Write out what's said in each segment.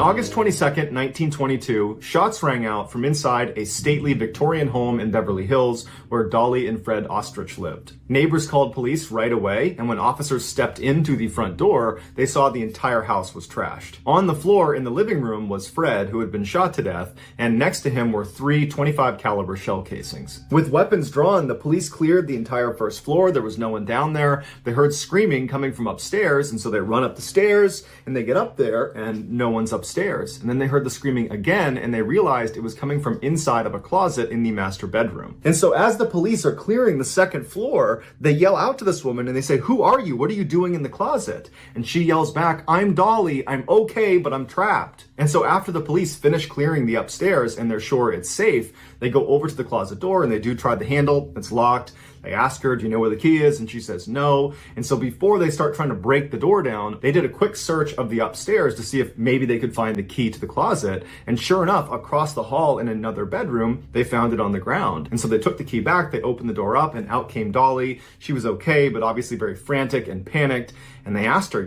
August 22nd, 1922, shots rang out from inside a stately Victorian home in Beverly Hills where Dolly and Fred Ostrich lived. Neighbors called police right away, and when officers stepped into the front door, they saw the entire house was trashed. On the floor in the living room was Fred, who had been shot to death, and next to him were 3 .25 caliber shell casings. With weapons drawn, the police cleared the entire first floor. There was no one down there. They heard screaming coming from upstairs, and so they run up the stairs, and they get up there, and no one's upstairs. And then they heard the screaming again, and they realized it was coming from inside of a closet in the master bedroom. And so as the police are clearing the second floor, they yell out to this woman and they say, "Who are you? What are you doing in the closet?" And she yells back, "I'm Dolly. I'm okay, but I'm trapped." And so after the police finish clearing the upstairs and they're sure it's safe, they go over to the closet door and they do try the handle. It's locked. They ask her, "Do you know where the key is?" And she says no. And so before they start trying to break the door down, they did a quick search of the upstairs to see if maybe they could find the key to the closet. And sure enough, across the hall in another bedroom, they found it on the ground. And so they took the key back, they opened the door up, and out came Dolly. She was okay, but obviously very frantic and panicked. And they asked her,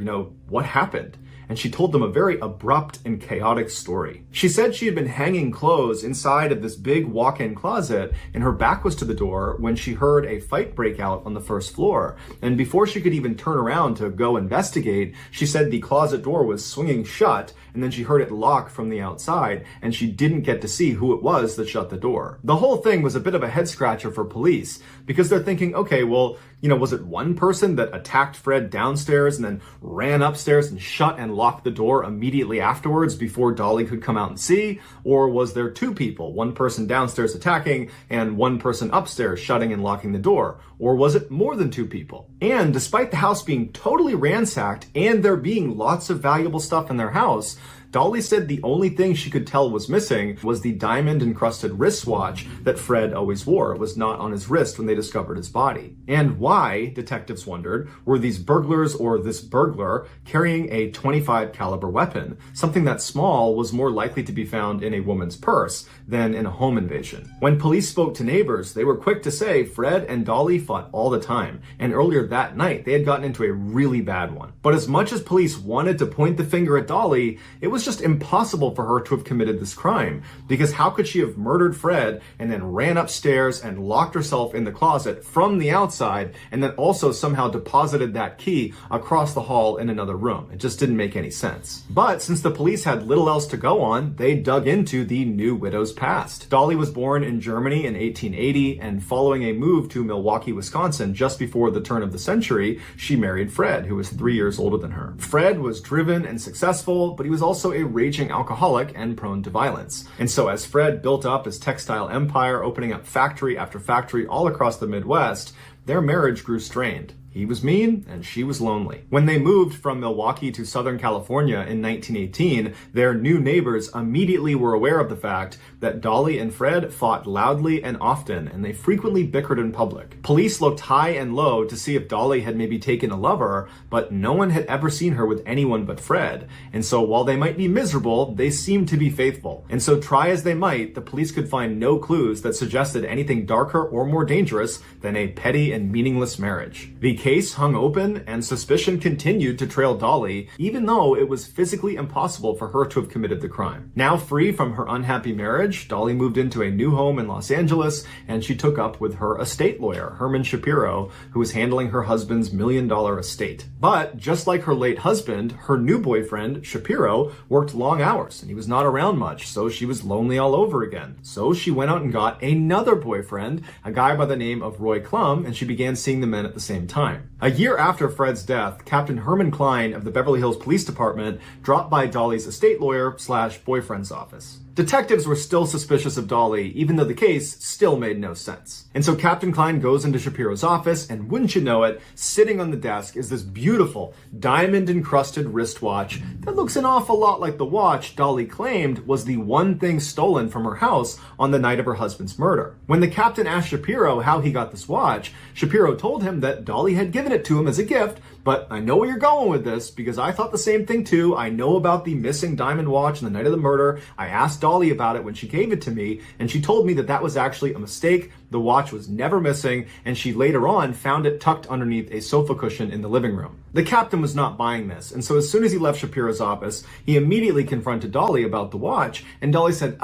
what happened? And she told them a very abrupt and chaotic story. She said she had been hanging clothes inside of this big walk-in closet, and her back was to the door when she heard a fight break out on the first floor. And before she could even turn around to go investigate, she said the closet door was swinging shut, and then she heard it lock from the outside, and she didn't get to see who it was that shut the door. The whole thing was a bit of a head scratcher for police, because they're thinking, okay, well, was it one person that attacked Fred downstairs and then ran upstairs and shut and locked the door immediately afterwards before Dolly could come out and see? Or was there 2 people, one person downstairs attacking and one person upstairs shutting and locking the door? Or was it more than 2 people? And despite the house being totally ransacked and there being lots of valuable stuff in their house, Dolly said the only thing she could tell was missing was the diamond-encrusted wristwatch that Fred always wore. It was not on his wrist when they discovered his body. And why, detectives wondered, were these burglars or this burglar carrying a .25 caliber weapon? Something that small was more likely to be found in a woman's purse than in a home invasion. When police spoke to neighbors, they were quick to say Fred and Dolly fought all the time, and earlier that night they had gotten into a really bad one. But as much as police wanted to point the finger at Dolly, it was just impossible for her to have committed this crime, because how could she have murdered Fred and then ran upstairs and locked herself in the closet from the outside and then also somehow deposited that key across the hall in another room? It just didn't make any sense. But since the police had little else to go on, they dug into the new widow's past. Dolly was born in Germany in 1880, and following a move to Milwaukee, Wisconsin just before the turn of the century, she married Fred, who was 3 years older than her. Fred was driven and successful, but he was also a raging alcoholic and prone to violence. And so as Fred built up his textile empire, opening up factory after factory all across the Midwest, their marriage grew strained. He was mean and she was lonely. When they moved from Milwaukee to Southern California in 1918, their new neighbors immediately were aware of the fact that Dolly and Fred fought loudly and often, and they frequently bickered in public. Police looked high and low to see if Dolly had maybe taken a lover, but no one had ever seen her with anyone but Fred. And so while they might be miserable, they seemed to be faithful. And so try as they might, the police could find no clues that suggested anything darker or more dangerous than a petty and meaningless marriage. The case hung open, and suspicion continued to trail Dolly, even though it was physically impossible for her to have committed the crime. Now free from her unhappy marriage, Dolly moved into a new home in Los Angeles, and she took up with her estate lawyer, Herman Shapiro, who was handling her husband's $1 million estate. But just like her late husband, her new boyfriend, Shapiro, worked long hours, and he was not around much, so she was lonely all over again. So she went out and got another boyfriend, a guy by the name of Roy Klum, and she began seeing the men at the same time. A year after Fred's death, Captain Herman Klein of the Beverly Hills Police Department dropped by Dolly's estate lawyer/boyfriend's office. Detectives were still suspicious of Dolly, even though the case still made no sense. And so Captain Klein goes into Shapiro's office, and wouldn't you know it, sitting on the desk is this beautiful diamond-encrusted wristwatch that looks an awful lot like the watch Dolly claimed was the one thing stolen from her house on the night of her husband's murder. When the captain asked Shapiro how he got this watch, Shapiro told him that Dolly had given it to him as a gift, but I know where you're going with this because I thought the same thing too. I know about the missing diamond watch on the night of the murder. I asked Dolly Dolly about it when she gave it to me, and she told me that that was actually a mistake. The watch was never missing, and she later on found it tucked underneath a sofa cushion in the living room. The captain was not buying this, and so as soon as he left Shapiro's office, he immediately confronted Dolly about the watch, and Dolly said,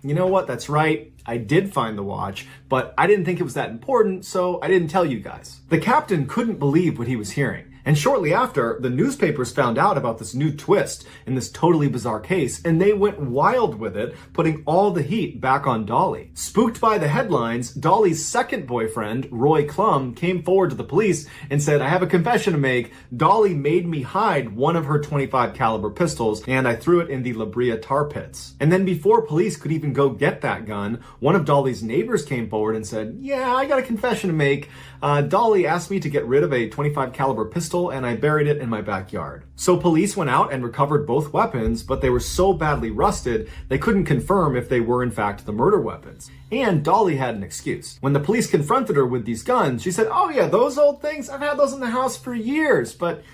you know what, that's right. I did find the watch, but I didn't think it was that important, so I didn't tell you guys. The captain couldn't believe what he was hearing. And shortly after, the newspapers found out about this new twist in this totally bizarre case, and they went wild with it, putting all the heat back on Dolly. Spooked by the headlines, Dolly's second boyfriend, Roy Klum, came forward to the police and said, I have a confession to make. Dolly made me hide one of her .25 caliber pistols, and I threw it in the La Brea tar pits. And then before police could even go get that gun, one of Dolly's neighbors came forward and said, yeah, I got a confession to make. Dolly asked me to get rid of a .25 caliber pistol, and I buried it in my backyard. So police went out and recovered both weapons, but they were so badly rusted, they couldn't confirm if they were in fact the murder weapons. And Dolly had an excuse. When the police confronted her with these guns, she said, oh yeah, those old things, I've had those in the house for years, but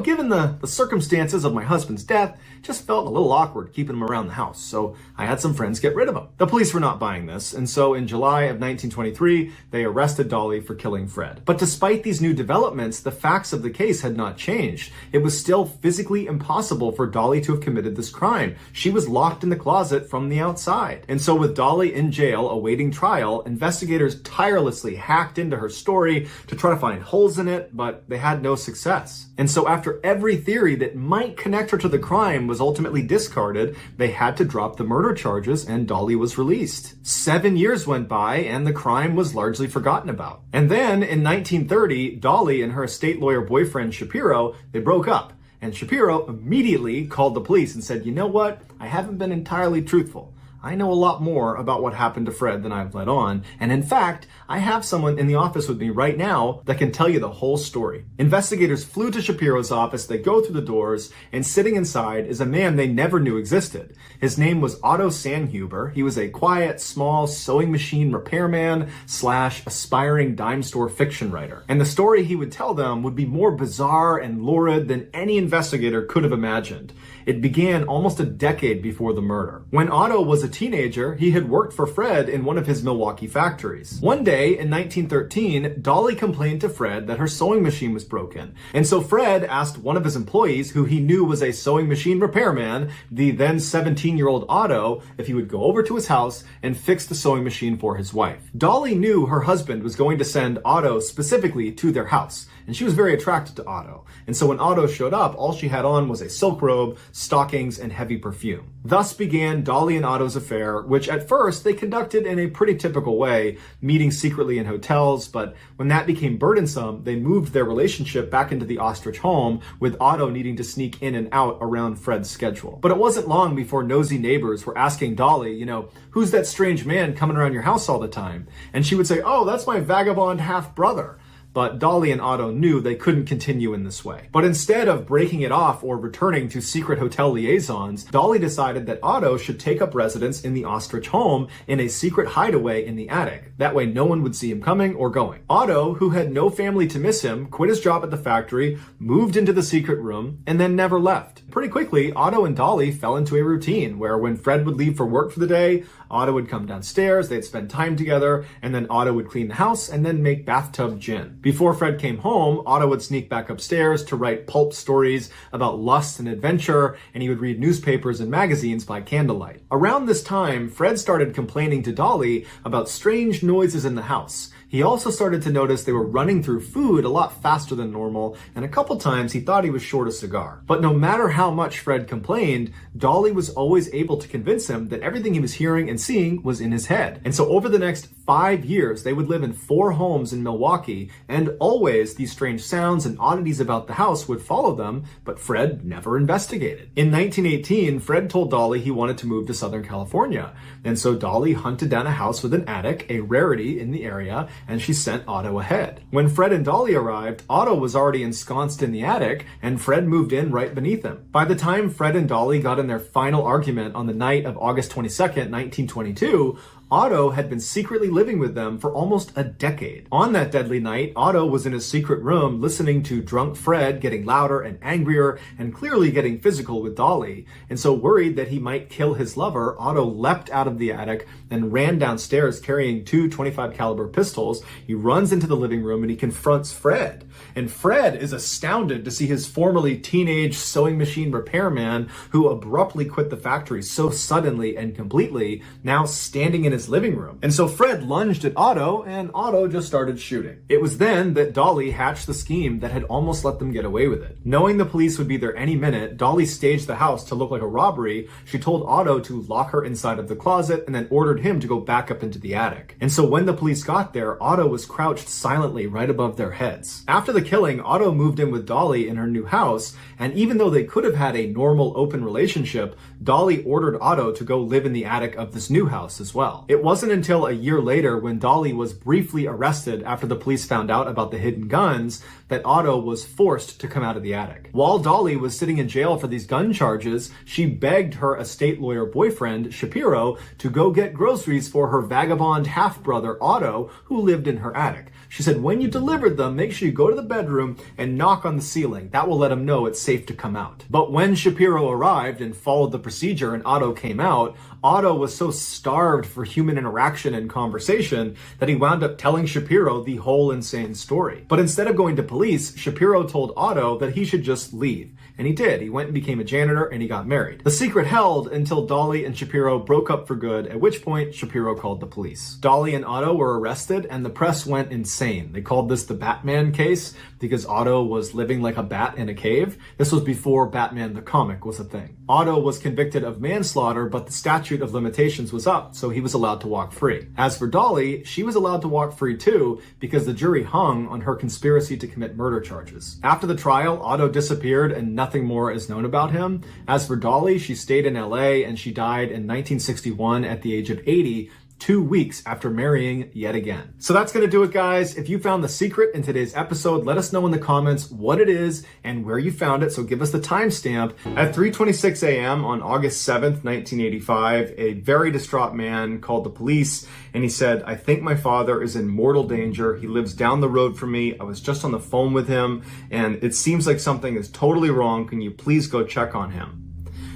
given the circumstances of my husband's death, just felt a little awkward keeping them around the house, so I had some friends get rid of them. The police were not buying this, and so in July of 1923, they arrested Dolly for killing Fred. But despite these new developments, the facts of the case had not changed. It was still physically impossible for Dolly to have committed this crime. She was locked in the closet from the outside. And so with Dolly in jail awaiting trial, investigators tirelessly hacked into her story to try to find holes in it, but they had no success. And so after every theory that might connect her to the crime was ultimately discarded, they had to drop the murder charges and Dolly was released. 7 years went by and the crime was largely forgotten about. And then in 1930, Dolly and her estate lawyer boyfriend Shapiro, they broke up. And Shapiro immediately called the police and said, you know what? I haven't been entirely truthful. I know a lot more about what happened to Fred than I've let on, and in fact, I have someone in the office with me right now that can tell you the whole story. Investigators flew to Shapiro's office, they go through the doors, and sitting inside is a man they never knew existed. His name was Otto Sandhuber. He was a quiet, small sewing machine repairman / aspiring dime store fiction writer. And the story he would tell them would be more bizarre and lurid than any investigator could have imagined. It began almost a decade before the murder. When Otto was a teenager, he had worked for Fred in one of his Milwaukee factories. One day in 1913, Dolly complained to Fred that her sewing machine was broken. And so Fred asked one of his employees, who he knew was a sewing machine repairman, the then 17-year-old Otto, if he would go over to his house and fix the sewing machine for his wife. Dolly knew her husband was going to send Otto specifically to their house, and she was very attracted to Otto. And so when Otto showed up, all she had on was a silk robe, stockings, and heavy perfume. Thus began Dolly and Otto's affair, which at first they conducted in a pretty typical way, meeting secretly in hotels, but when that became burdensome, they moved their relationship back into the ostrich home, with Otto needing to sneak in and out around Fred's schedule. But it wasn't long before nosy neighbors were asking Dolly, who's that strange man coming around your house all the time? And she would say, oh, that's my vagabond half-brother. But Dolly and Otto knew they couldn't continue in this way. But instead of breaking it off or returning to secret hotel liaisons, Dolly decided that Otto should take up residence in the ostrich home in a secret hideaway in the attic. That way no one would see him coming or going. Otto, who had no family to miss him, quit his job at the factory, moved into the secret room, and then never left. Pretty quickly, Otto and Dolly fell into a routine where when Fred would leave for work for the day, Otto would come downstairs, they'd spend time together, and then Otto would clean the house and then make bathtub gin. Before Fred came home, Otto would sneak back upstairs to write pulp stories about lust and adventure, and he would read newspapers and magazines by candlelight. Around this time, Fred started complaining to Dolly about strange noises in the house. He also started to notice they were running through food a lot faster than normal, and a couple times he thought he was short a cigar. But no matter how much Fred complained, Dolly was always able to convince him that everything he was hearing and seeing was in his head. And so over the next 5 years, they would live in 4 homes in Milwaukee, and always these strange sounds and oddities about the house would follow them, but Fred never investigated. In 1918, Fred told Dolly he wanted to move to Southern California, and so Dolly hunted down a house with an attic, a rarity in the area, and she sent Otto ahead. When Fred and Dolly arrived, Otto was already ensconced in the attic, and Fred moved in right beneath him. By the time Fred and Dolly got in their final argument on the night of August 22nd, 1922, Otto had been secretly living with them for almost a decade. On that deadly night, Otto was in his secret room listening to drunk Fred getting louder and angrier and clearly getting physical with Dolly. And so worried that he might kill his lover, Otto leapt out of the attic and ran downstairs carrying two 25 caliber pistols. He runs into the living room and he confronts Fred. And Fred is astounded to see his formerly teenage sewing machine repairman, who abruptly quit the factory so suddenly and completely, now standing in his living room. And so Fred lunged at Otto, and Otto just started shooting. It was then that Dolly hatched the scheme that had almost let them get away with it. Knowing the police would be there any minute, Dolly staged the house to look like a robbery. She told Otto to lock her inside of the closet and then ordered him to go back up into the attic. And so when the police got there, Otto was crouched silently right above their heads. After the killing, Otto moved in with Dolly in her new house, and even though they could have had a normal open relationship, Dolly ordered Otto to go live in the attic of this new house as well. It wasn't until a year later, when Dolly was briefly arrested after the police found out about the hidden guns, that Otto was forced to come out of the attic. While Dolly was sitting in jail for these gun charges, she begged her estate lawyer boyfriend, Shapiro, to go get groceries for her vagabond half-brother, Otto, who lived in her attic. She said, when you delivered them, make sure you go to the bedroom and knock on the ceiling. That will let him know it's safe to come out. But when Shapiro arrived and followed the procedure and Otto came out, Otto was so starved for human interaction and conversation that he wound up telling Shapiro the whole insane story. But instead of going to police, Shapiro told Otto that he should just leave. And he did. He went and became a janitor and he got married. The secret held until Dolly and Shapiro broke up for good, at which point Shapiro called the police. Dolly and Otto were arrested and the press went insane. They called this the Batman case because Otto was living like a bat in a cave. This was before Batman the comic was a thing. Otto was convicted of manslaughter, but the statute of limitations was up, so he was allowed to walk free. As for Dolly, she was allowed to walk free too because the jury hung on her conspiracy to commit murder charges. After the trial, Otto disappeared and nothing more is known about him. As for Dolly, she stayed in LA and she died in 1961 at the age of 80, 2 weeks after marrying yet again. So that's going to do it, guys. If you found the secret in today's episode, let us know in the comments what it is and where you found it. So give us the timestamp. At 3:26 a.m. on August 7th, 1985, a very distraught man called the police and he said, I think my father is in mortal danger. He lives down the road from me. I was just on the phone with him and it seems like something is totally wrong. Can you please go check on him?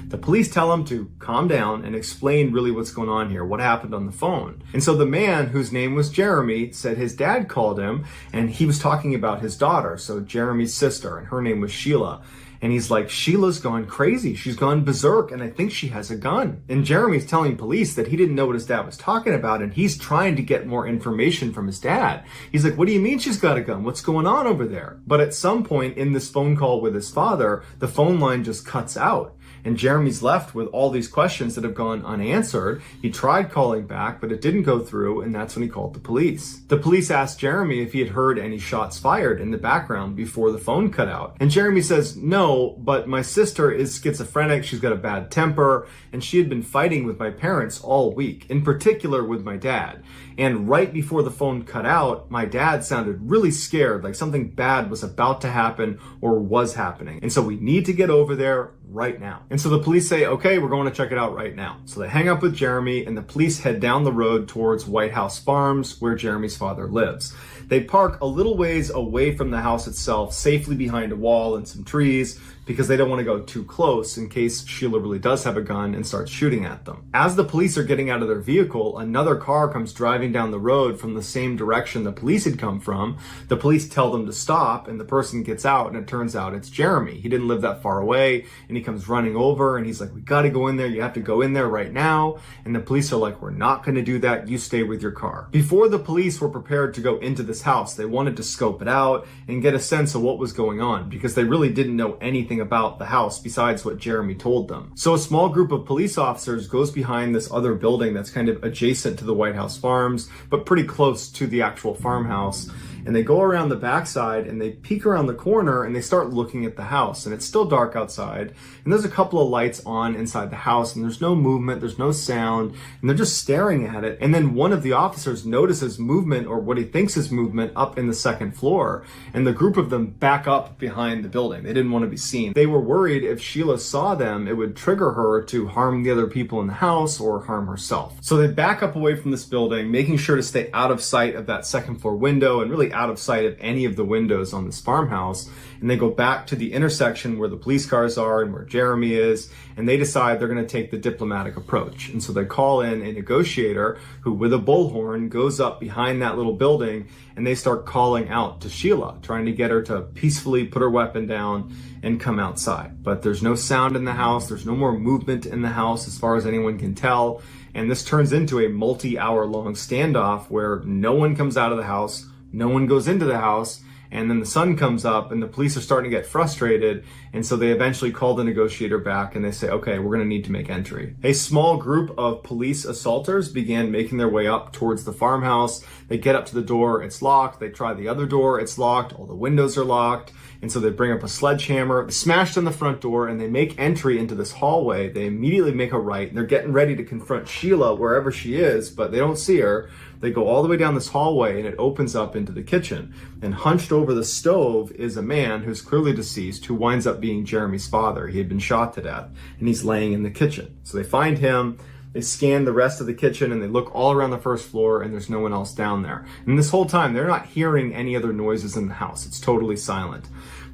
The police tell him to calm down and explain really what's going on here, what happened on the phone. And so the man, whose name was Jeremy, said his dad called him and he was talking about his daughter, so Jeremy's sister, and her name was Sheila. And he's like, Sheila's gone crazy. She's gone berserk and I think she has a gun. And Jeremy's telling police that he didn't know what his dad was talking about and he's trying to get more information from his dad. He's like, what do you mean she's got a gun? What's going on over there? But at some point in this phone call with his father, the phone line just cuts out. And Jeremy's left with all these questions that have gone unanswered. He tried calling back, but it didn't go through, and that's when he called the police. The police asked Jeremy if he had heard any shots fired in the background before the phone cut out. And Jeremy says, no, but my sister is schizophrenic, she's got a bad temper, and she had been fighting with my parents all week, in particular with my dad. And right before the phone cut out, my dad sounded really scared, like something bad was about to happen or was happening. And so we need to get over there right now. And so the police say, okay, we're going to check it out right now. So they hang up with Jeremy and the police head down the road towards White House Farms, where Jeremy's father lives. They park a little ways away from the house itself, safely behind a wall and some trees, because they don't want to go too close in case Sheila really does have a gun and starts shooting at them. As the police are getting out of their vehicle, another car comes driving down the road from the same direction the police had come from. The police tell them to stop and the person gets out and it turns out it's Jeremy. He didn't live that far away and he comes running over and he's like, we got to go in there. You have to go in there right now. And the police are like, we're not going to do that. You stay with your car. Before the police were prepared to go into this house, they wanted to scope it out and get a sense of what was going on because they really didn't know anything about the house besides what Jeremy told them. So a small group of police officers goes behind this other building that's kind of adjacent to the White House Farms, but pretty close to the actual farmhouse. And they go around the backside and they peek around the corner and they start looking at the house. And it's still dark outside. And there's a couple of lights on inside the house and there's no movement, there's no sound, and they're just staring at it. And then one of the officers notices movement, or what he thinks is movement, up in the second floor. And the group of them back up behind the building. They didn't want to be seen. They were worried if Sheila saw them, it would trigger her to harm the other people in the house or harm herself. So they back up away from this building, making sure to stay out of sight of that second floor window and really out of sight of any of the windows on this farmhouse. And they go back to the intersection where the police cars are and where Jeremy is, and they decide they're going to take the diplomatic approach. And so they call in a negotiator who, with a bullhorn, goes up behind that little building, and they start calling out to Sheila, trying to get her to peacefully put her weapon down and come outside. But there's no sound in the house, there's no more movement in the house as far as anyone can tell, and this turns into a multi-hour long standoff where no one comes out of the house, no one goes into the house, and then the sun comes up and the police are starting to get frustrated. And so they eventually call the negotiator back and they say, okay, we're going to need to make entry. A small group of police assaulters began making their way up towards the farmhouse. They get up to the door, it's locked. They try the other door, it's locked. All the windows are locked. And so they bring up a sledgehammer, smash on the front door, and they make entry into this hallway. They immediately make a right. And they're getting ready to confront Sheila wherever she is, but they don't see her. They go all the way down this hallway and it opens up into the kitchen. And hunched over the stove is a man who's clearly deceased, who winds up being Jeremy's father. He had been shot to death and he's laying in the kitchen. So they find him, they scan the rest of the kitchen, and they look all around the first floor and there's no one else down there. And this whole time they're not hearing any other noises in the house. It's totally silent.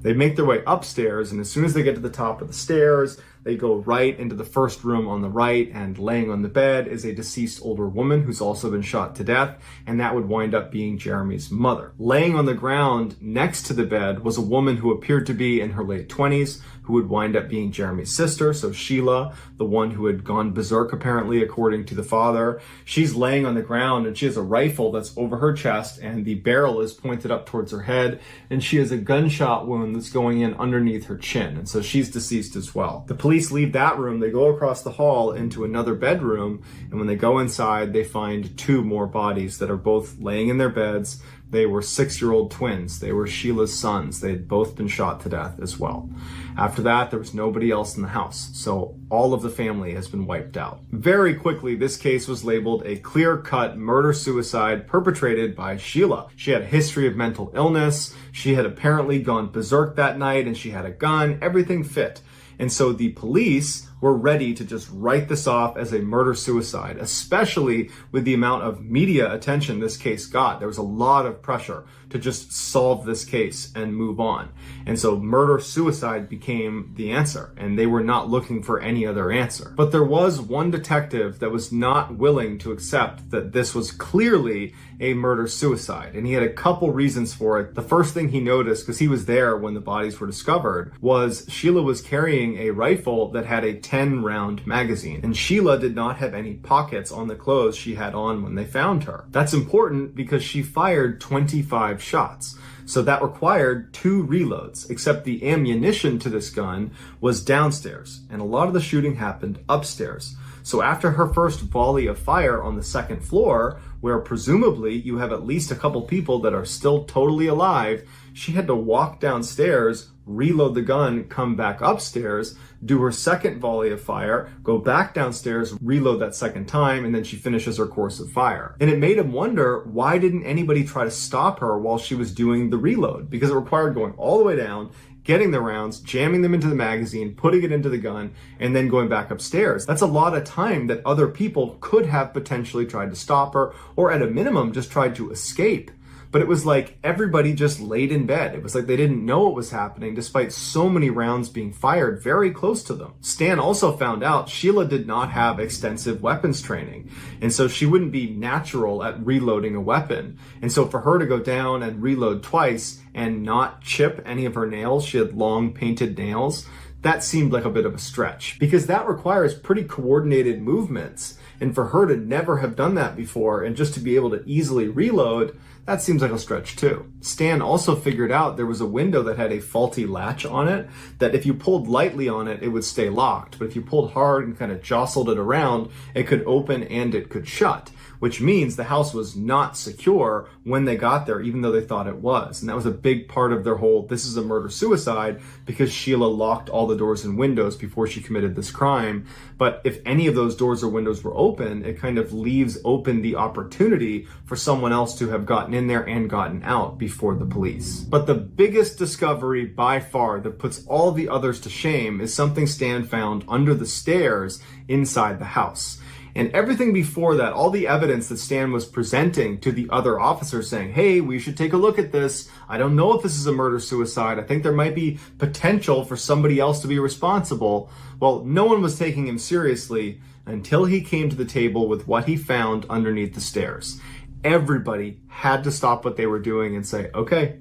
They make their way upstairs, and as soon as they get to the top of the stairs, they go right into the first room on the right, and laying on the bed is a deceased older woman who's also been shot to death, and that would wind up being Jeremy's mother. Laying on the ground next to the bed was a woman who appeared to be in her late 20s, who would wind up being Jeremy's sister, so Sheila, the one who had gone berserk apparently according to the father. She's laying on the ground and she has a rifle that's over her chest and the barrel is pointed up towards her head, and she has a gunshot wound that's going in underneath her chin, and so she's deceased as well. The police leave that room, they go across the hall into another bedroom, and when they go inside they find two more bodies that are both laying in their beds. They were 6-year-old twins. They were Sheila's sons. They had both been shot to death as well. After that, there was nobody else in the house, so all of the family has been wiped out. Very quickly, this case was labeled a clear-cut murder-suicide perpetrated by Sheila. She had a history of mental illness. She had apparently gone berserk that night, and she had a gun. Everything fit. And so the police were ready to just write this off as a murder-suicide, especially with the amount of media attention this case got. There was a lot of pressure to just solve this case and move on. And so murder-suicide became the answer, and they were not looking for any other answer. But there was one detective that was not willing to accept that this was clearly a murder-suicide, and he had a couple reasons for it. The first thing he noticed, because he was there when the bodies were discovered, was Sheila was carrying a rifle that had a 10-round magazine, and Sheila did not have any pockets on the clothes she had on when they found her. That's important because she fired 25 shots. So that required 2 reloads, except the ammunition to this gun was downstairs, and a lot of the shooting happened upstairs. So after her first volley of fire on the second floor, where presumably you have at least a couple people that are still totally alive, she had to walk downstairs, reload the gun, come back upstairs, do her second volley of fire, go back downstairs, reload that second time, and then she finishes her course of fire. And it made him wonder, why didn't anybody try to stop her while she was doing the reload? Because it required going all the way down, getting the rounds, jamming them into the magazine, putting it into the gun, and then going back upstairs. That's a lot of time that other people could have potentially tried to stop her, or at a minimum just tried to escape. But it was like everybody just laid in bed. It was like they didn't know what was happening despite so many rounds being fired very close to them. Stan also found out Sheila did not have extensive weapons training, and so she wouldn't be natural at reloading a weapon. And so for her to go down and reload twice and not chip any of her nails, she had long painted nails, that seemed like a bit of a stretch, because that requires pretty coordinated movements. And for her to never have done that before and just to be able to easily reload, that seems like a stretch too. Stan also figured out there was a window that had a faulty latch on it, that if you pulled lightly on it, it would stay locked. But if you pulled hard and kind of jostled it around, it could open and it could shut, which means the house was not secure when they got there, even though they thought it was. And that was a big part of their whole, this is a murder-suicide, because Sheila locked all the doors and windows before she committed this crime. But if any of those doors or windows were open, it kind of leaves open the opportunity for someone else to have gotten in there and gotten out before the police. But the biggest discovery by far that puts all the others to shame is something Stan found under the stairs inside the house. And everything before that, all the evidence that Stan was presenting to the other officers saying, hey, we should take a look at this. I don't know if this is a murder-suicide. I think there might be potential for somebody else to be responsible. Well, no one was taking him seriously until he came to the table with what he found underneath the stairs. Everybody had to stop what they were doing and say, okay,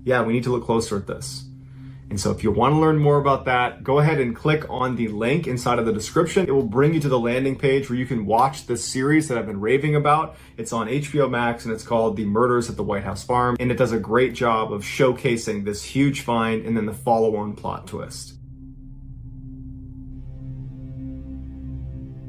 yeah, we need to look closer at this. And so if you want to learn more about that, go ahead and click on the link inside of the description. It will bring you to the landing page where you can watch this series that I've been raving about. It's on HBO Max and it's called The Murders at the White House Farm. And it does a great job of showcasing this huge find and then the follow-on plot twist.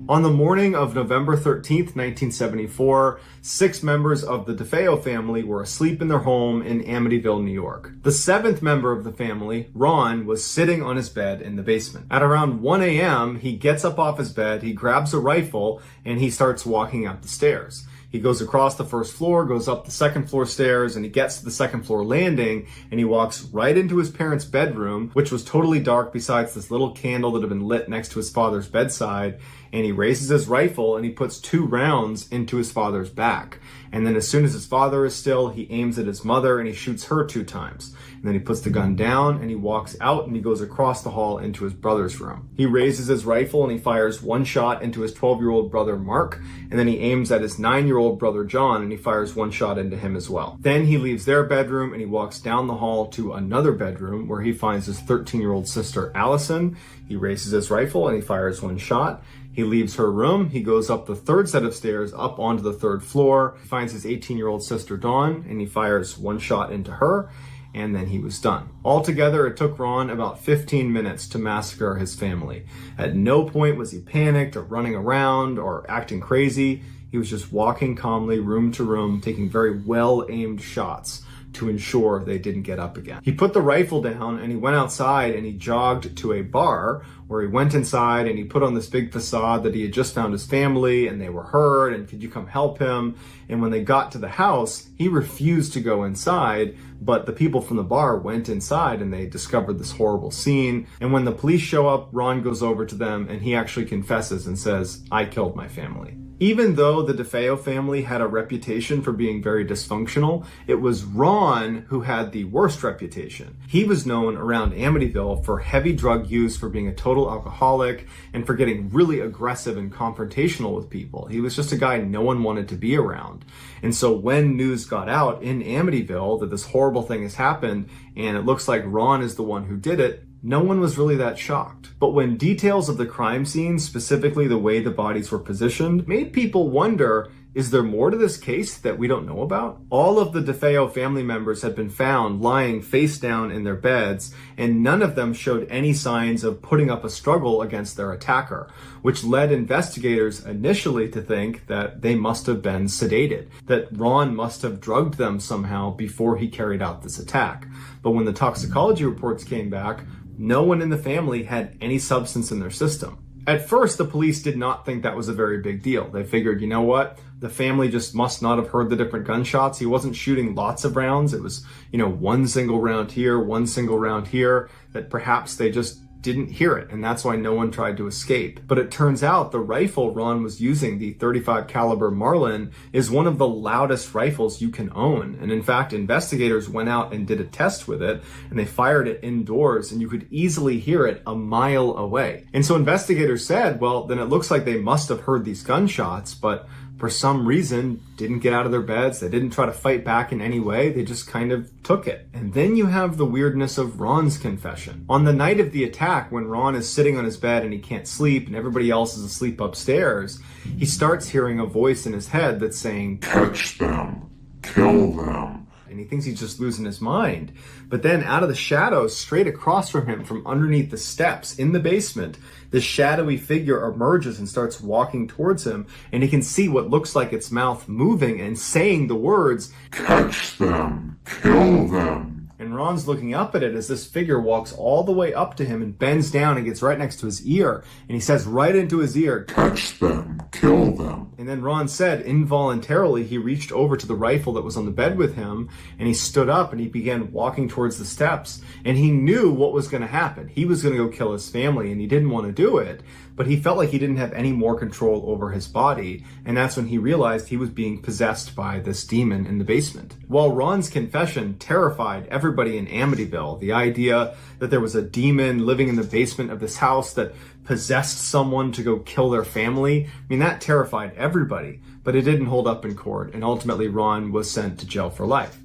On the morning of November 13th, 1974, 6 members of the DeFeo family were asleep in their home in Amityville, New York. The 7th member of the family, Ron, was sitting on his bed in the basement. At around 1 a.m., he gets up off his bed, he grabs a rifle, and he starts walking up the stairs. He goes across the first floor, goes up the second floor stairs, and he gets to the second floor landing, and he walks right into his parents' bedroom, which was totally dark besides this little candle that had been lit next to his father's bedside. And he raises his rifle and he puts 2 rounds into his father's back. And then as soon as his father is still, he aims at his mother and he shoots her 2 times. And then he puts the gun down and he walks out and he goes across the hall into his brother's room. He raises his rifle and he fires 1 shot into his 12-year-old brother Mark, and then he aims at his 9-year-old brother John and he fires 1 shot into him as well. Then he leaves their bedroom and he walks down the hall to another bedroom where he finds his 13-year-old sister Allison. He raises his rifle and he fires 1 shot. He leaves her room, he goes up the 3rd set of stairs up onto the 3rd floor, he finds his 18-year-old sister Dawn, and he fires 1 shot into her, and then he was done. Altogether, it took Ron about 15 minutes to massacre his family. At no point was he panicked or running around or acting crazy. He was just walking calmly room to room, taking very well-aimed shots to ensure they didn't get up again. He put the rifle down and he went outside and he jogged to a bar where he went inside and he put on this big facade that he had just found his family and they were hurt and could you come help him? And when they got to the house, he refused to go inside, but the people from the bar went inside and they discovered this horrible scene. And when the police show up, Ron goes over to them and he actually confesses and says, I killed my family. Even though the DeFeo family had a reputation for being very dysfunctional, it was Ron who had the worst reputation. He was known around Amityville for heavy drug use, for being a total alcoholic, and for getting really aggressive and confrontational with people. He was just a guy no one wanted to be around. And so when news got out in Amityville that this horrible thing has happened, and it looks like Ron is the one who did it, no one was really that shocked. But when details of the crime scene, specifically the way the bodies were positioned, made people wonder, is there more to this case that we don't know about? All of the DeFeo family members had been found lying face down in their beds, and none of them showed any signs of putting up a struggle against their attacker, which led investigators initially to think that they must have been sedated, that Ron must have drugged them somehow before he carried out this attack. But when the toxicology reports came back, no one in the family had any substance in their system. At first, the police did not think that was a very big deal. They figured, you know what? The family just must not have heard the different gunshots. He wasn't shooting lots of rounds. It was, 1 single round here, 1 single round here, that perhaps they just didn't hear it, and that's why no one tried to escape. But it turns out the rifle Ron was using, the .35 caliber Marlin, is one of the loudest rifles you can own. And in fact, investigators went out and did a test with it, and they fired it indoors, and you could easily hear it a mile away. And so investigators said, well, then it looks like they must have heard these gunshots, but for some reason didn't get out of their beds. They didn't try to fight back in any way. They just kind of took it. And then you have the weirdness of Ron's confession. On the night of the attack, when Ron is sitting on his bed and he can't sleep and everybody else is asleep upstairs, he starts hearing a voice in his head that's saying, catch them, kill them. and he thinks he's just losing his mind. But then out of the shadows, straight across from him, from underneath the steps in the basement, this shadowy figure emerges and starts walking towards him, and he can see what looks like its mouth moving and saying the words, "Catch them! Kill them!" And Ron's looking up at it as this figure walks all the way up to him and bends down and gets right next to his ear. And he says right into his ear, "Catch them! Kill them!" And then Ron said involuntarily he reached over to the rifle that was on the bed with him, and he stood up and he began walking towards the steps. And he knew what was going to happen. He was going to go kill his family, and he didn't want to do it. But he felt like he didn't have any more control over his body, and that's when he realized he was being possessed by this demon in the basement. While Ron's confession terrified everybody in Amityville, the idea that there was a demon living in the basement of this house that possessed someone to go kill their family, I mean, that terrified everybody, but it didn't hold up in court, and ultimately Ron was sent to jail for life.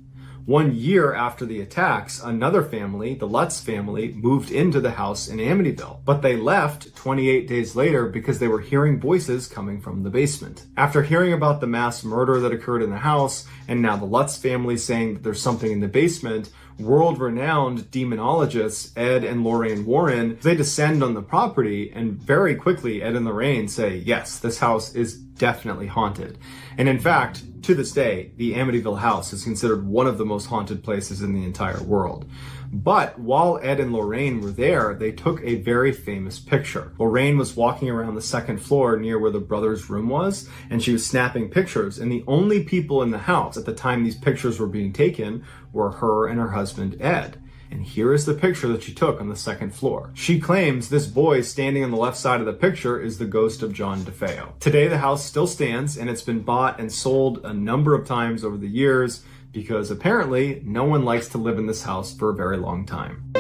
1 year after the attacks, another family, the Lutz family, moved into the house in Amityville. But they left 28 days later because they were hearing voices coming from the basement. After hearing about the mass murder that occurred in the house, and now the Lutz family saying that there's something in the basement, world-renowned demonologists Ed and Lorraine Warren, they descend on the property, and very quickly Ed and Lorraine say, yes, this house is definitely haunted. And in fact, to this day, the Amityville house is considered one of the most haunted places in the entire world. But while Ed and Lorraine were there, they took a very famous picture. Lorraine was walking around the second floor near where the brothers' room was, and she was snapping pictures. And the only people in the house at the time these pictures were being taken were her and her husband, Ed. And here is the picture that she took on the second floor. She claims this boy standing on the left side of the picture is the ghost of John DeFeo. Today, the house still stands, and it's been bought and sold a number of times over the years because apparently no one likes to live in this house for a very long time.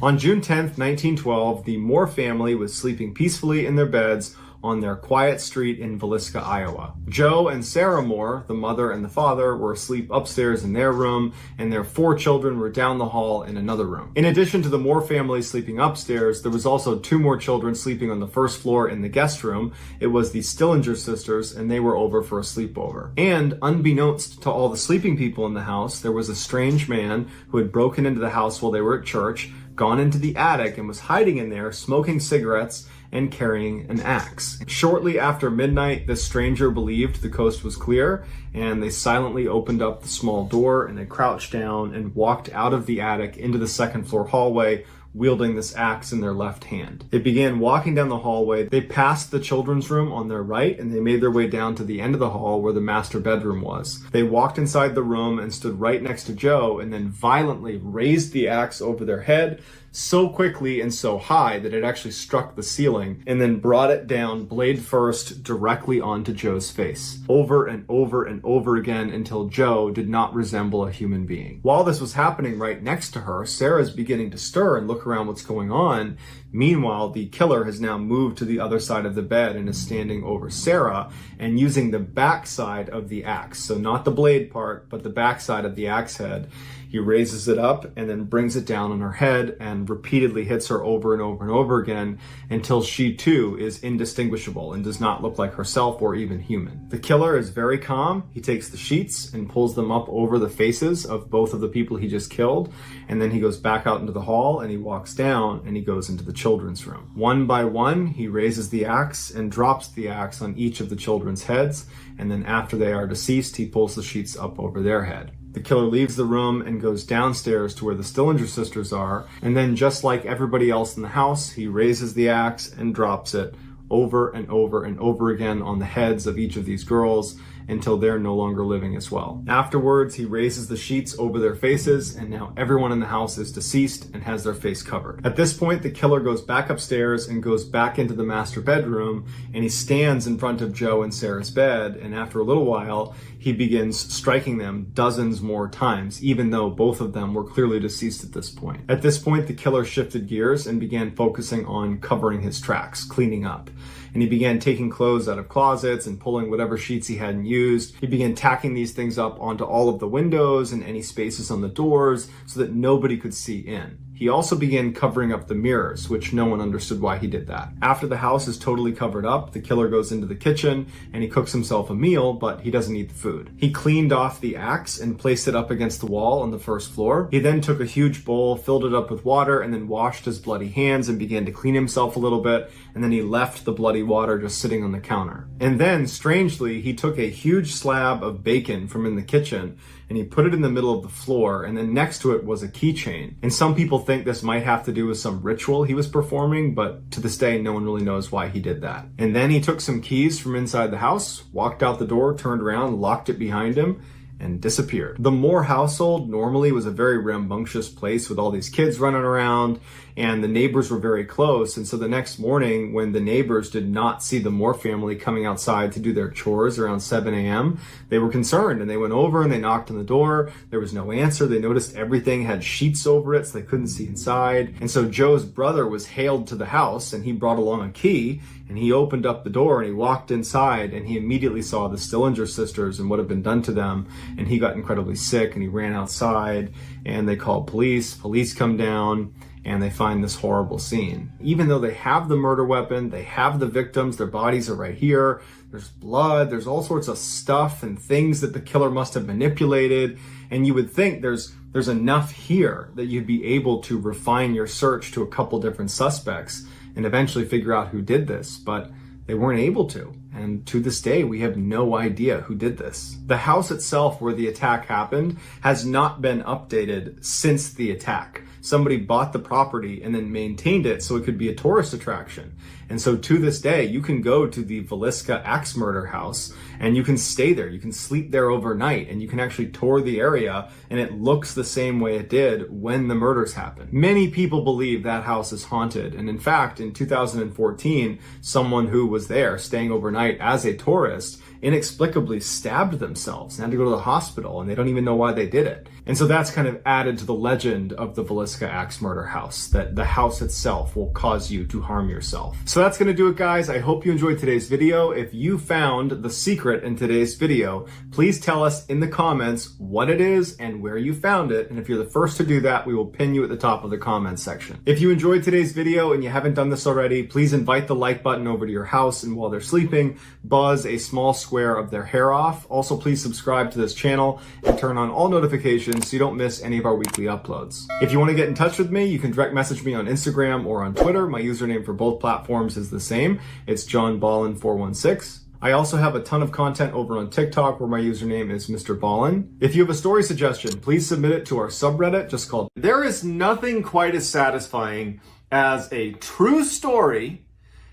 On June 10th, 1912, the Moore family was sleeping peacefully in their beds on their quiet street in Villisca, Iowa. Joe and Sarah Moore, the mother and the father, were asleep upstairs in their room, and their 4 children were down the hall in another room. In addition to the Moore family sleeping upstairs, there was also 2 more children sleeping on the first floor in the guest room. It was the Stillinger sisters, and they were over for a sleepover. And unbeknownst to all the sleeping people in the house, there was a strange man who had broken into the house while they were at church, gone into the attic, and was hiding in there smoking cigarettes and carrying an axe. Shortly after midnight, the stranger believed the coast was clear, and they silently opened up the small door, and they crouched down and walked out of the attic into the second floor hallway, wielding this axe in their left hand. They began walking down the hallway. They passed the children's room on their right, and they made their way down to the end of the hall where the master bedroom was. They walked inside the room and stood right next to Joe, and then violently raised the axe over their head so quickly and so high that it actually struck the ceiling, and then brought it down blade first directly onto Joe's face, over and over and over again until Joe did not resemble a human being. While this was happening right next to her, Sarah's beginning to stir and look around what's going on. Meanwhile, the killer has now moved to the other side of the bed and is standing over Sarah and using the backside of the axe. So not the blade part, but the backside of the axe head. He raises it up and then brings it down on her head and repeatedly hits her over and over and over again until she too is indistinguishable and does not look like herself or even human. The killer is very calm. He takes the sheets and pulls them up over the faces of both of the people he just killed, and then he goes back out into the hall and he walks down and he goes into the children's room. One by one, he raises the axe and drops the axe on each of the children's heads, and then after they are deceased, he pulls the sheets up over their head. The killer leaves the room and goes downstairs to where the Stillinger sisters are, and then just like everybody else in the house, he raises the axe and drops it over and over and over again on the heads of each of these girls, until they're no longer living as well. Afterwards, he raises the sheets over their faces, and now everyone in the house is deceased and has their face covered. At this point, the killer goes back upstairs and goes back into the master bedroom, and he stands in front of Joe and Sarah's bed, and after a little while, he begins striking them dozens more times, even though both of them were clearly deceased at this point. At this point, the killer shifted gears and began focusing on covering his tracks, cleaning up. And he began taking clothes out of closets and pulling whatever sheets he hadn't used. He began tacking these things up onto all of the windows and any spaces on the doors so that nobody could see in. He also began covering up the mirrors, which no one understood why he did that. After the house is totally covered up, the killer goes into the kitchen and he cooks himself a meal, but he doesn't eat the food. He cleaned off the axe and placed it up against the wall on the first floor. He then took a huge bowl, filled it up with water, and then washed his bloody hands and began to clean himself a little bit, and then he left the bloody water just sitting on the counter. And then, strangely, he took a huge slab of bacon from in the kitchen and he put it in the middle of the floor, and then next to it was a keychain. And some people think this might have to do with some ritual he was performing, but to this day, no one really knows why he did that. And then he took some keys from inside the house, walked out the door, turned around, locked it behind him, and disappeared. The Moore household normally was a very rambunctious place with all these kids running around, and the neighbors were very close. And so the next morning, when the neighbors did not see the Moore family coming outside to do their chores around 7 a.m., they were concerned, and they went over and they knocked on the door. There was no answer. They noticed everything had sheets over it, so they couldn't see inside. And so Joe's brother was hailed to the house, and he brought along a key, and he opened up the door and he walked inside, and he immediately saw the Stillinger sisters and what had been done to them. And he got incredibly sick, and he ran outside, and they called police. Police come down, and they find this horrible scene. Even though they have the murder weapon, they have the victims, their bodies are right here, there's blood, there's all sorts of stuff and things that the killer must have manipulated, and you would think there's enough here that you'd be able to refine your search to a couple different suspects and eventually figure out who did this, but they weren't able to. And to this day, we have no idea who did this. The house itself where the attack happened has not been updated since the attack. Somebody bought the property and then maintained it so it could be a tourist attraction. And so to this day, you can go to the Villisca axe murder house and you can stay there. You can sleep there overnight and you can actually tour the area, and it looks the same way it did when the murders happened. Many people believe that house is haunted. And in fact, in 2014, someone who was there staying overnight as a tourist inexplicably stabbed themselves and had to go to the hospital, and they don't even know why they did it. And so that's kind of added to the legend of the Villisca axe murder house, that the house itself will cause you to harm yourself. So that's going to do it, guys. I hope you enjoyed today's video. If you found the secret in today's video, please tell us in the comments what it is and where you found it. And if you're the first to do that, we will pin you at the top of the comments section. If you enjoyed today's video and you haven't done this already, please invite the like button over to your house, and while they're sleeping, buzz a small square of their hair off. Also, please subscribe to this channel and turn on all notifications so you don't miss any of our weekly uploads. If you want to get in touch with me, you can direct message me on Instagram or on Twitter. My username for both platforms is the same. It's JohnBallen416. I also have a ton of content over on TikTok where my username is MrBallen. If you have a story suggestion, please submit it to our subreddit just called There Is Nothing Quite as Satisfying as a True Story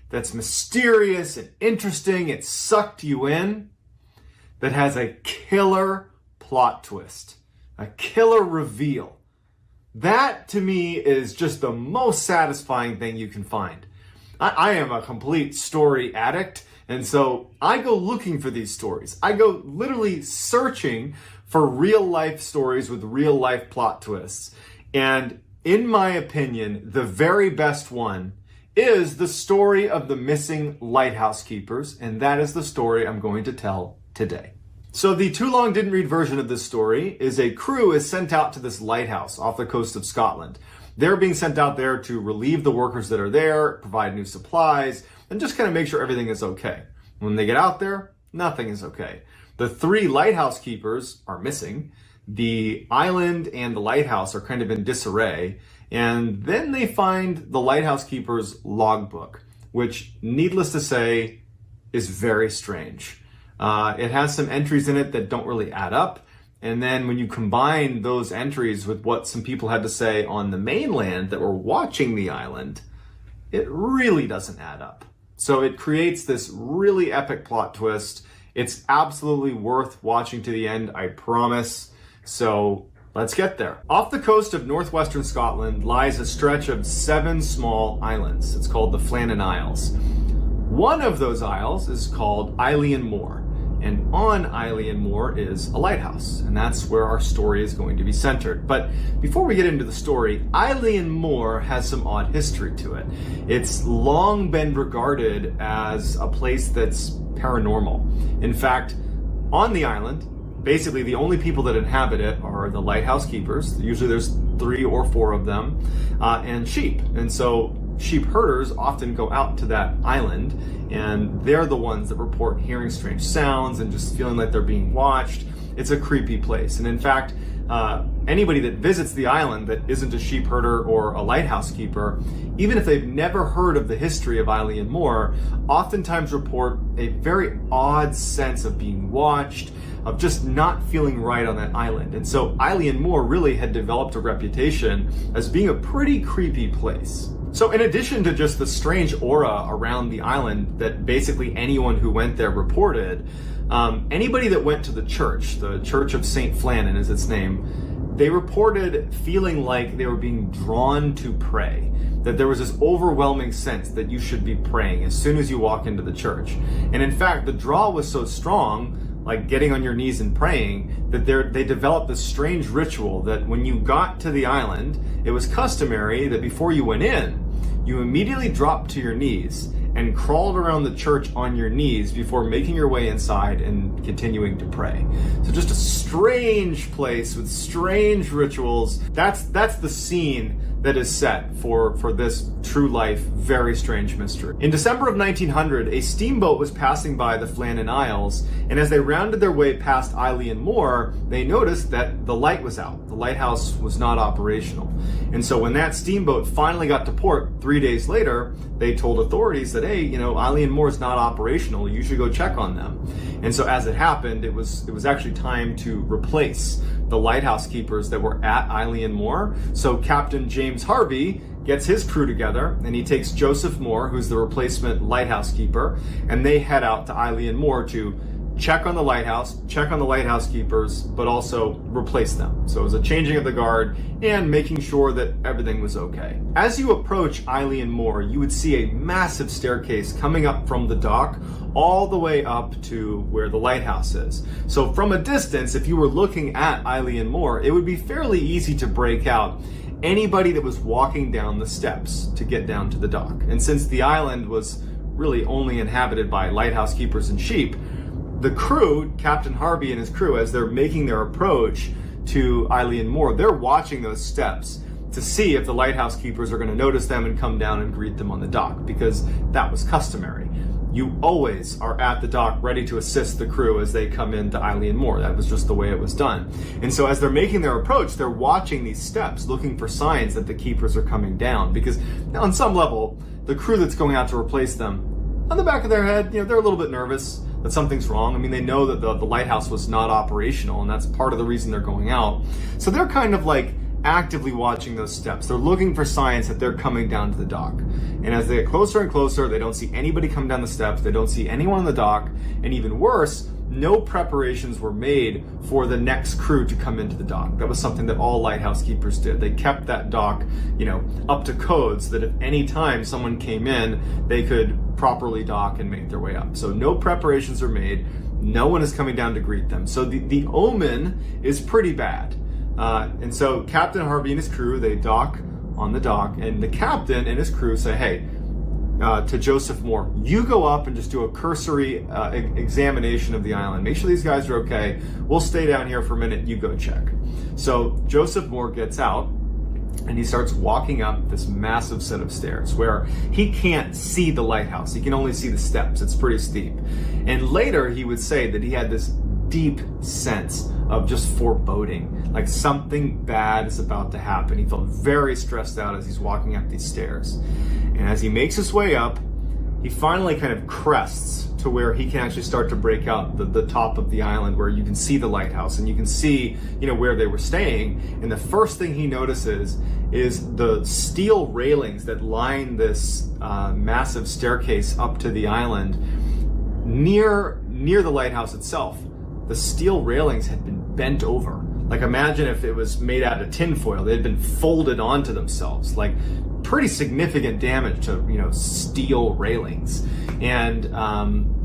that's mysterious and interesting, it sucked you in, that has a killer plot twist, a killer reveal. That, to me, is just the most satisfying thing you can find. I am a complete story addict, and so I go looking for these stories. I go literally searching for real-life stories with real-life plot twists. And in my opinion, the very best one is the story of the missing lighthouse keepers, and that is the story I'm going to tell today. So the too long didn't read version of this story is a crew is sent out to this lighthouse off the coast of Scotland. They're being sent out there to relieve the workers that are there, provide new supplies, and just kind of make sure everything is okay. When they get out there, nothing is okay. The 3 lighthouse keepers are missing. The island and the lighthouse are kind of in disarray. And then they find the lighthouse keeper's logbook, which, needless to say, is very strange. It has some entries in it that don't really add up. And then when you combine those entries with what some people had to say on the mainland that were watching the island, it really doesn't add up. So it creates this really epic plot twist, It's absolutely worth watching to the end, I promise. So let's get there. Off the coast of northwestern Scotland lies a stretch of 7 small islands. It's called the Felony Isles. One of those isles is called Eilean Mor, and on Eilean Mor is a lighthouse, and that's where our story is going to be centered. But before we get into the story, Eilean Mor has some odd history to it. It's long been regarded as a place that's paranormal. In fact, on the island, basically the only people that inhabit it are the lighthouse keepers. Usually there's 3 or 4 of them, and sheep. And so sheep herders often go out to that island, and they're the ones that report hearing strange sounds and just feeling like they're being watched. It's a creepy place. And in fact, anybody that visits the island that isn't a sheep herder or a lighthouse keeper, even if they've never heard of the history of Eilean Mor, oftentimes report a very odd sense of being watched, of just not feeling right on that island. And so Eilean Mor really had developed a reputation as being a pretty creepy place. So in addition to just the strange aura around the island that basically anyone who went there reported, anybody that went to the Church of St. Flannan is its name, they reported feeling like they were being drawn to pray, that there was this overwhelming sense that you should be praying as soon as you walk into the church. And in fact, the draw was so strong, like getting on your knees and praying, that they developed this strange ritual that when you got to the island, it was customary that before you went in, you immediately dropped to your knees and crawled around the church on your knees before making your way inside and continuing to pray. So just a strange place with strange rituals. That's the scene that is set for this true life, very strange mystery. In December of 1900, a steamboat was passing by the Felony Isles, and as they rounded their way past Eilean Mor, they noticed that the light was out. The lighthouse was not operational. And so when that steamboat finally got to port 3 days later, they told authorities that, hey, Eilean Mor is not operational. You should go check on them. And so as it happened, it was actually time to replace the lighthouse keepers that were at Eilean Mor. So Captain James Harvey gets his crew together, and he takes Joseph Moore, who's the replacement lighthouse keeper, and they head out to Eilean Mor to check on the lighthouse, check on the lighthouse keepers, but also replace them. So it was a changing of the guard and making sure that everything was okay. As you approach Eilean Mor, you would see a massive staircase coming up from the dock all the way up to where the lighthouse is. So from a distance, if you were looking at Eilean Mor, it would be fairly easy to break out anybody that was walking down the steps to get down to the dock. And since the island was really only inhabited by lighthouse keepers and sheep, the crew, Captain Harvey and his crew, as they're making their approach to Eilean Mor, they're watching those steps to see if the lighthouse keepers are going to notice them and come down and greet them on the dock, because that was customary. You always are at the dock ready to assist the crew as they come into Eilean Mor. That was just the way it was done. And so as they're making their approach, they're watching these steps, looking for signs that the keepers are coming down, because on some level, the crew that's going out to replace them, on the back of their head, they're a little bit nervous that something's wrong. I mean, they know that the lighthouse was not operational, and that's part of the reason they're going out. So they're kind of like actively watching those steps. They're looking for signs that they're coming down to the dock. And as they get closer and closer, they don't see anybody come down the steps. They don't see anyone on the dock. And even worse, no preparations were made for the next crew to come into the dock. That was something that all lighthouse keepers did. They kept that dock, up to codes that if any time someone came in, they could properly dock and make their way up. So no preparations are made. No one is coming down to greet them. So the omen is pretty bad. And so Captain Harvey and his crew, they dock on the dock, and the captain and his crew say, hey, to Joseph Moore, you go up and just do a cursory examination of the island. Make sure these guys are okay. We'll stay down here for a minute. You go check. So Joseph Moore gets out, and he starts walking up this massive set of stairs where he can't see the lighthouse. He can only see the steps. It's pretty steep. And later he would say that he had this deep sense of just foreboding, like something bad is about to happen. He felt very stressed out as he's walking up these stairs. And as he makes his way up, he finally kind of crests to where he can actually start to break out the top of the island, where you can see the lighthouse and you can see, where they were staying. And the first thing he notices is the steel railings that line this massive staircase up to the island. Near near the lighthouse itself, the steel railings had been bent over. Like, imagine if it was made out of tinfoil. They had been folded onto themselves. Like, pretty significant damage to, steel railings. And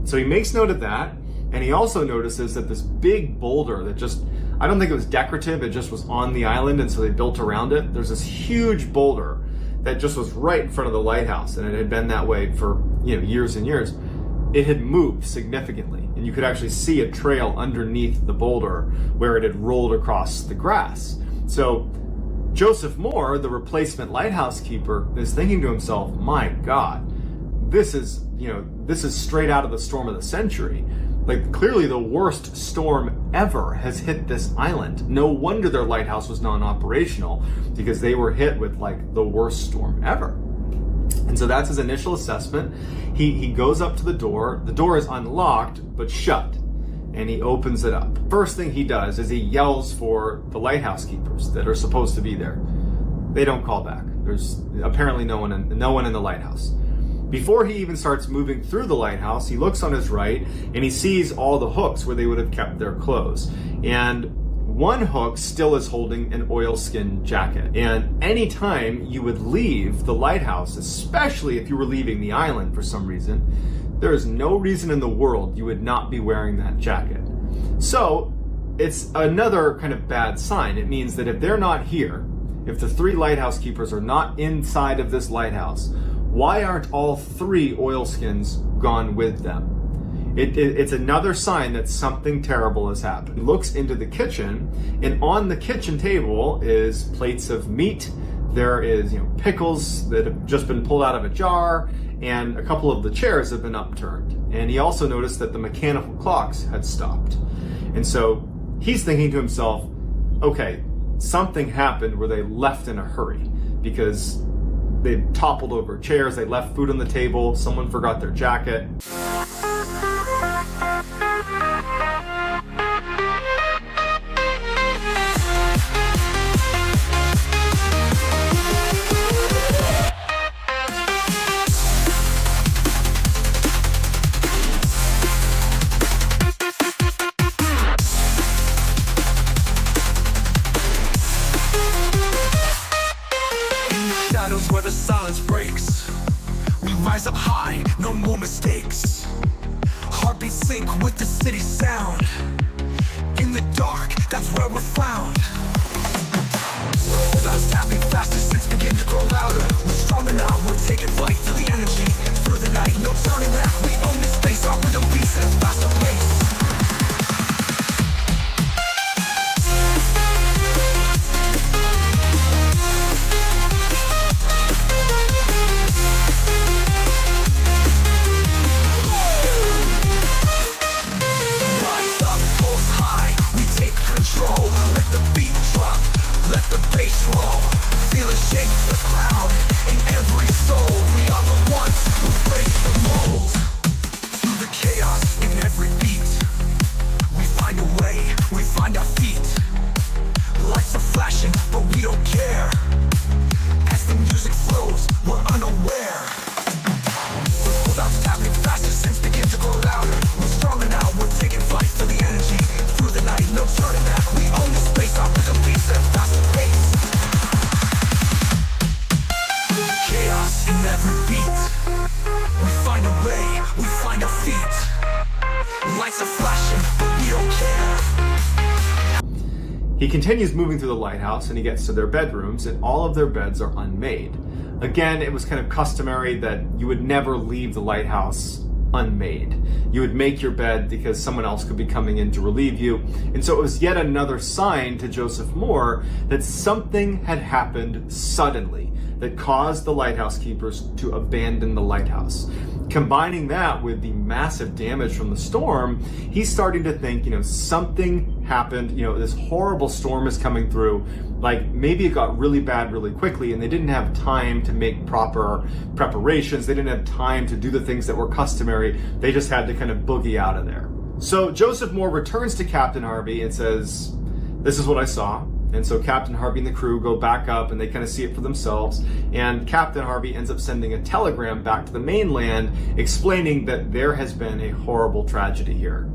so he makes note of that. And he also notices that this big boulder that just, I don't think it was decorative, it just was on the island, and so they built around it. There's this huge boulder that just was right in front of the lighthouse, and it had been that way for, years and years. It had moved significantly, and you could actually see a trail underneath the boulder where it had rolled across the grass. So Joseph Moore, the replacement lighthouse keeper, is thinking to himself, my God, this is straight out of the storm of the century. Like, clearly the worst storm ever has hit this island. No wonder their lighthouse was non-operational, because they were hit with like the worst storm ever. And so that's his initial assessment. He goes up to the door. The door is unlocked, but shut. And he opens it up. First thing he does is he yells for the lighthouse keepers that are supposed to be there. They don't call back. There's apparently no one in the lighthouse. Before he even starts moving through the lighthouse, he looks on his right and he sees all the hooks where they would have kept their clothes. And one hook still is holding an oilskin jacket. And anytime you would leave the lighthouse, especially if you were leaving the island for some reason, there is no reason in the world you would not be wearing that jacket. So it's another kind of bad sign. It means that if they're not here, if the 3 lighthouse keepers are not inside of this lighthouse, why aren't all 3 oilskins gone with them? It's another sign that something terrible has happened. He looks into the kitchen, and on the kitchen table is plates of meat. There is, pickles that have just been pulled out of a jar, and a couple of the chairs have been upturned. And he also noticed that the mechanical clocks had stopped. And so he's thinking to himself, okay, something happened where they left in a hurry, because they toppled over chairs, they left food on the table, someone forgot their jacket. Where the silence breaks, we rise up high, no more mistakes. Heartbeats sync with the city sound. In the dark, that's where we're found. That's tapping faster, since begin to grow louder. We're stronger now, we're taking flight through the energy. Through the night, no turning back. We own this space, our rhythm beats at a faster pace. He continues moving through the lighthouse, and he gets to their bedrooms, and all of their beds are unmade. Again, it was kind of customary that you would never leave the lighthouse unmade. You would make your bed because someone else could be coming in to relieve you. And so it was yet another sign to Joseph Moore that something had happened suddenly that caused the lighthouse keepers to abandon the lighthouse. Combining that with the massive damage from the storm, he's starting to think, something happened, this horrible storm is coming through. Like, maybe it got really bad really quickly and they didn't have time to make proper preparations. They didn't have time to do the things that were customary. They just had to kind of boogie out of there. So Joseph Moore returns to Captain Harvey and says, "This is what I saw. And so Captain Harvey and the crew go back up and they kind of see it for themselves. And Captain Harvey ends up sending a telegram back to the mainland explaining that there has been a horrible tragedy here.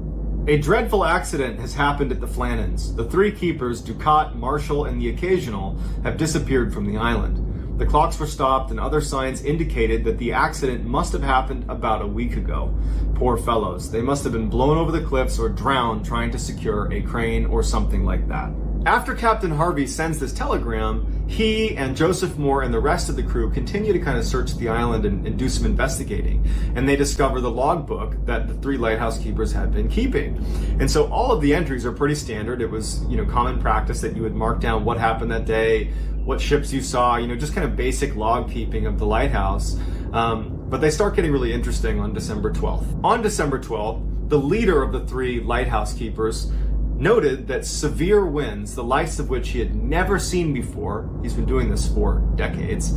A dreadful accident has happened at the Flannans. The 3 keepers, Ducat, Marshall, and the Occasional, have disappeared from the island. The clocks were stopped and other signs indicated that the accident must have happened about a week ago. Poor fellows. They must have been blown over the cliffs or drowned trying to secure a crane or something like that. After Captain Harvey sends this telegram, he and Joseph Moore and the rest of the crew continue to kind of search the island and do some investigating. And they discover the logbook that the 3 lighthouse keepers had been keeping. And so all of the entries are pretty standard. It was, common practice that you would mark down what happened that day, what ships you saw, just kind of basic log keeping of the lighthouse. But they start getting really interesting on December 12th. On December 12th, the leader of the 3 lighthouse keepers noted that severe winds, the likes of which he had never seen before, he's been doing this for decades,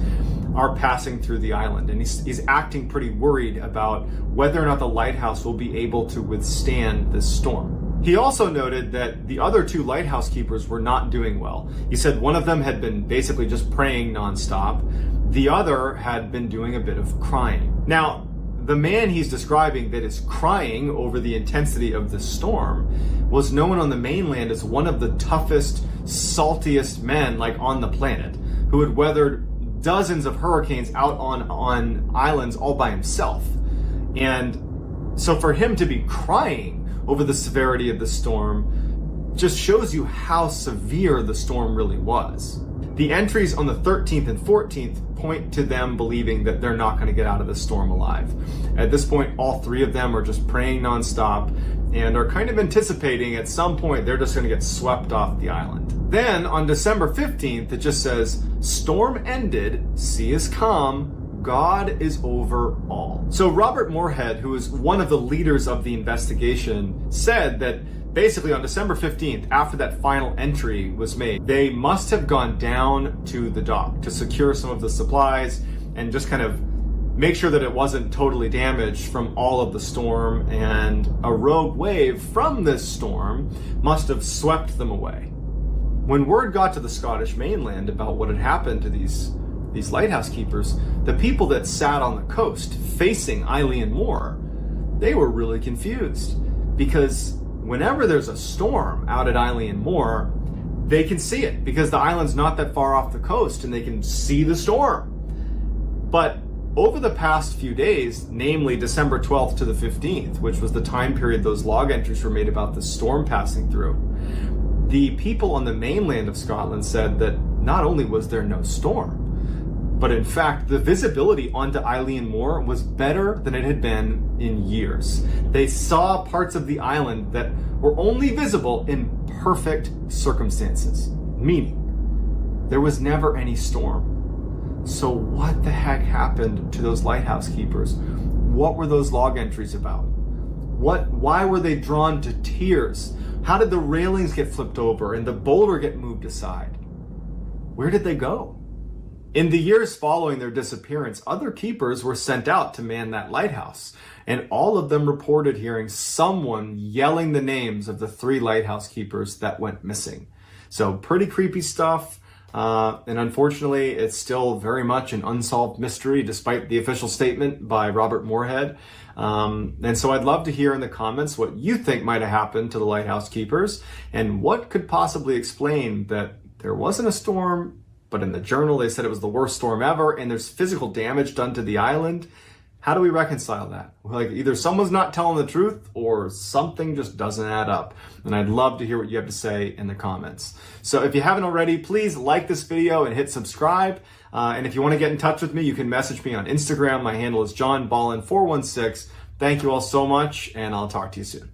are passing through the island. And he's acting pretty worried about whether or not the lighthouse will be able to withstand this storm. He also noted that the other 2 lighthouse keepers were not doing well. He said one of them had been basically just praying nonstop. The other had been doing a bit of crying. Now, the man he's describing that is crying over the intensity of the storm was known on the mainland as one of the toughest, saltiest men on the planet, who had weathered dozens of hurricanes out on islands all by himself. And so for him to be crying over the severity of the storm just shows you how severe the storm really was. The entries on the 13th and 14th point to them believing that they're not going to get out of the storm alive. At this point, all 3 of them are just praying nonstop and are kind of anticipating at some point they're just going to get swept off the island. Then on December 15th, it just says, "Storm ended, sea is calm, God is over all." So Robert Moorhead, who is one of the leaders of the investigation, said that basically on December 15th, after that final entry was made, they must have gone down to the dock to secure some of the supplies and just kind of make sure that it wasn't totally damaged from all of the storm, and a rogue wave from this storm must have swept them away. When word got to the Scottish mainland about what had happened to these lighthouse keepers, the people that sat on the coast facing Eilean Moor, they were really confused, because whenever there's a storm out at Eilean Moor, they can see it because the island's not that far off the coast and they can see the storm. But over the past few days, namely December 12th to the 15th, which was the time period those log entries were made about the storm passing through, the people on the mainland of Scotland said that not only was there no storm, but in fact, the visibility onto Eilean Moor was better than it had been in years. They saw parts of the island that were only visible in perfect circumstances, meaning there was never any storm. So what the heck happened to those lighthouse keepers? What were those log entries about? Why were they drawn to tears? How did the railings get flipped over and the boulder get moved aside? Where did they go? In the years following their disappearance, other keepers were sent out to man that lighthouse, and all of them reported hearing someone yelling the names of the 3 lighthouse keepers that went missing. So pretty creepy stuff, and unfortunately, it's still very much an unsolved mystery, despite the official statement by Robert Moorhead. And so I'd love to hear in the comments what you think might have happened to the lighthouse keepers, and what could possibly explain that there wasn't a storm, but in the journal they said it was the worst storm ever, and there's physical damage done to the island. How do we reconcile that? Either someone's not telling the truth or something just doesn't add up. And I'd love to hear what you have to say in the comments. So if you haven't already, please like this video and hit subscribe. And if you want to get in touch with me, you can message me on Instagram. My handle is JohnBallen416. Thank you all so much, and I'll talk to you soon.